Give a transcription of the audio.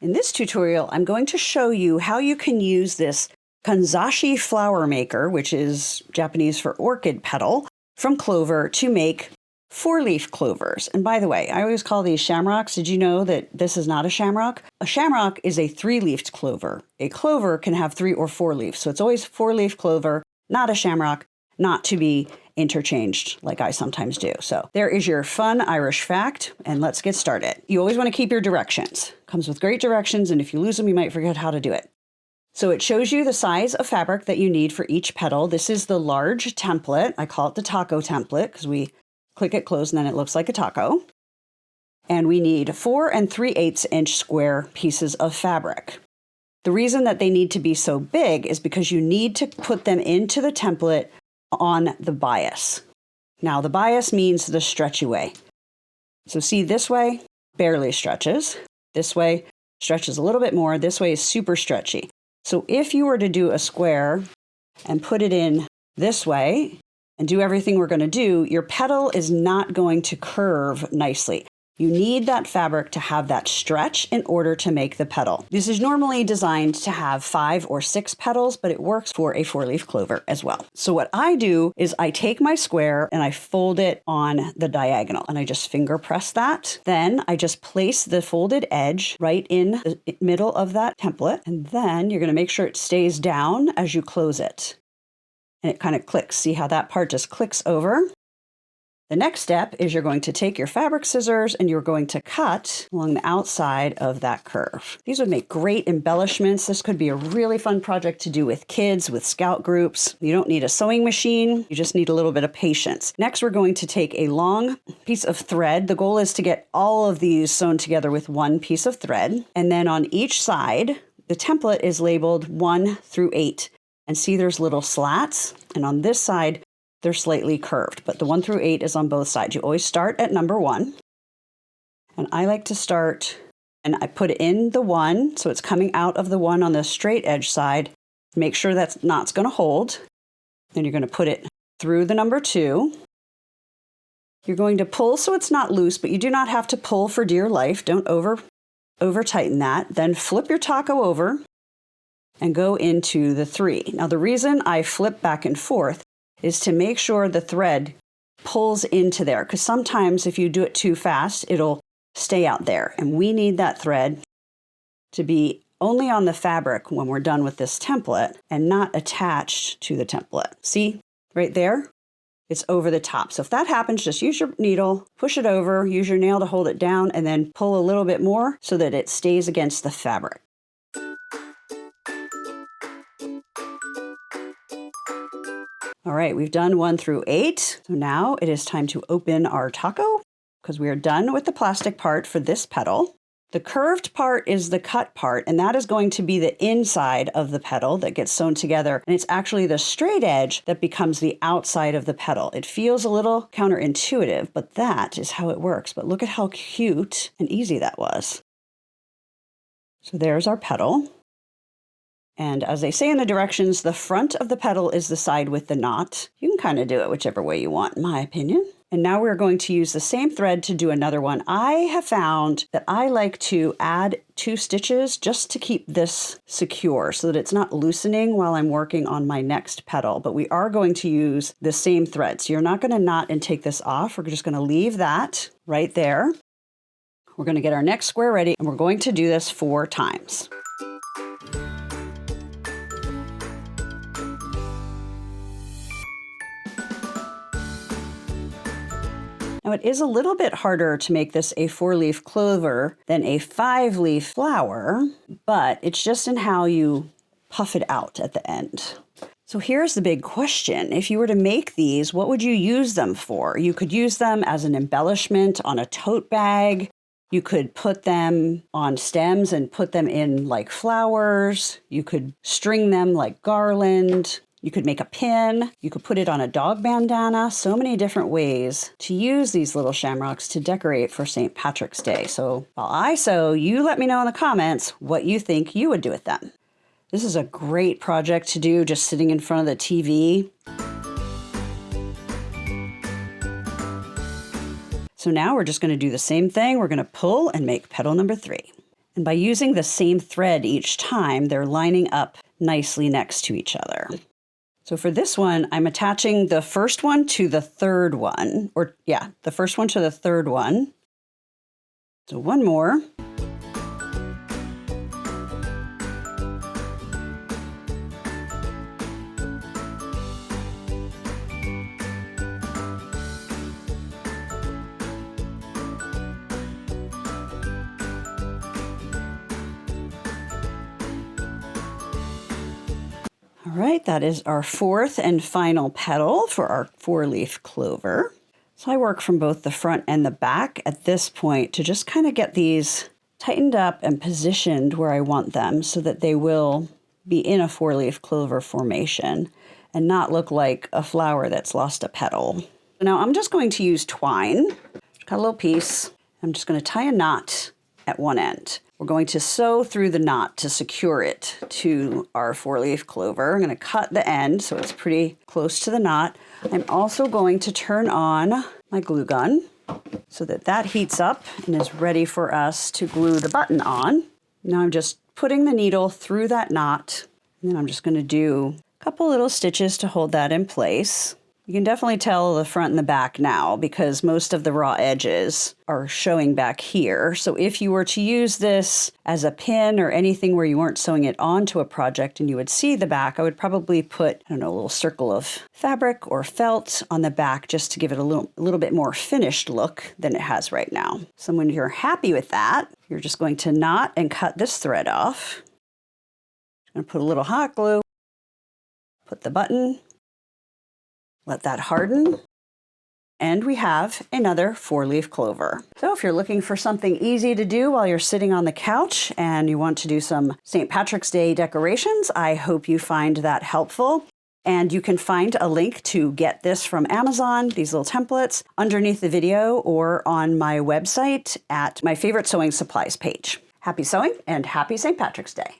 In this tutorial, I'm going to show you how you can use this Kanzashi Flower Maker, which is Japanese for orchid petal, from clover to make four-leaf clovers. And by the way, I always call these shamrocks. Did you know that this is not a shamrock? A shamrock is a three-leafed clover. A clover can have 3 or 4 leaves. So it's always four-leaf clover, not a shamrock, not to be interchanged like I sometimes do. So there is your fun Irish fact, and let's get started. You always want to keep your directions. Comes with great directions, and if you lose them, you might forget how to do it. So it shows you the size of fabric that you need for each petal. This is the large template. I call it the taco template because we click it close and then it looks like a taco. And we need 4 3/8 inch square pieces of fabric. The reason that they need to be so big is because you need to put them into the template on the bias. Now the bias means the stretchy way. So see, this way barely stretches. This way stretches a little bit more. This way is super stretchy. So if you were to do a square and put it in this way and do everything we're going to do, your petal is not going to curve nicely. You need that fabric to have that stretch in order to make the petal. This is normally designed to have 5 or 6 petals, but it works for a 4-leaf clover as well. So what I do is I take my square and I fold it on the diagonal and I just finger press that. Then I just place the folded edge right in the middle of that template. And then you're going to make sure it stays down as you close it. And it kind of clicks. See how that part just clicks over? The next step is you're going to take your fabric scissors and you're going to cut along the outside of that curve. These would make great embellishments. This could be a really fun project to do with kids, with scout groups. You don't need a sewing machine. You just need a little bit of patience. Next, we're going to take a long piece of thread. The goal is to get all of these sewn together with one piece of thread. And then on each side, the template is labeled 1 through 8. And see, there's little slats. And on this side, they're slightly curved, but the 1 through 8 is on both sides. You always start at number 1. And I like to start, and I put it in the 1, so it's coming out of the 1 on the straight edge side. Make sure that knot's going to hold. Then you're going to put it through the number 2. You're going to pull so it's not loose, but you do not have to pull for dear life. Don't over tighten that. Then flip your taco over and go into the 3. Now the reason I flip back and forth is to make sure the thread pulls into there, because sometimes if you do it too fast, it'll stay out there. And we need that thread to be only on the fabric when we're done with this template and not attached to the template. See, right there? It's over the top. So if that happens, just use your needle, push it over, use your nail to hold it down, and then pull a little bit more so that it stays against the fabric. All right, we've done 1 through 8. So now it is time to open our taco because we are done with the plastic part for this petal. The curved part is the cut part, and that is going to be the inside of the petal that gets sewn together. And it's actually the straight edge that becomes the outside of the petal. It feels a little counterintuitive, but that is how it works. But look at how cute and easy that was. So there's our petal. And as they say in the directions, the front of the petal is the side with the knot. You can kind of do it whichever way you want, in my opinion. And now we're going to use the same thread to do another one. I have found that I like to add 2 stitches just to keep this secure so that it's not loosening while I'm working on my next petal. But we are going to use the same thread. So you're not going to knot and take this off. We're just going to leave that right there. We're going to get our next square ready, and we're going to do this 4 times. Now it is a little bit harder to make this a 4-leaf clover than a 5-leaf flower, but it's just in how you puff it out at the end. So here's the big question. If you were to make these, what would you use them for? You could use them as an embellishment on a tote bag. You could put them on stems and put them in like flowers. You could string them like garland. You could make a pin, you could put it on a dog bandana, so many different ways to use these little shamrocks to decorate for St. Patrick's Day. So while I sew, you let me know in the comments what you think you would do with them. This is a great project to do just sitting in front of the TV. So now we're just going to do the same thing. We're going to pull and make petal number 3. And by using the same thread each time, they're lining up nicely next to each other. So for this one, I'm attaching the first one to the third one, the first one to the third one. So one more. All right, that is our fourth and final petal for our four-leaf clover. So I work from both the front and the back at this point to just kind of get these tightened up and positioned where I want them so that they will be in a four-leaf clover formation and not look like a flower that's lost a petal. Now I'm just going to use twine. Got a little piece. I'm just going to tie a knot at one end. We're going to sew through the knot to secure it to our four-leaf clover. I'm going to cut the end so it's pretty close to the knot. I'm also going to turn on my glue gun so that that heats up and is ready for us to glue the button on. Now I'm just putting the needle through that knot, and then I'm just going to do a couple little stitches to hold that in place. You can definitely tell the front and the back now because most of the raw edges are showing back here. So if you were to use this as a pin or anything where you weren't sewing it onto a project and you would see the back, I would probably put, a little circle of fabric or felt on the back just to give it a little bit more finished look than it has right now. So when you're happy with that, you're just going to knot and cut this thread off. I'm going to put a little hot glue, put the button, let that harden, and we have another four-leaf clover. So if you're looking for something easy to do while you're sitting on the couch and you want to do some St. Patrick's Day decorations, I hope you find that helpful. And you can find a link to get this from Amazon, these little templates, underneath the video or on my website at my favorite sewing supplies page. Happy sewing and happy St. Patrick's Day.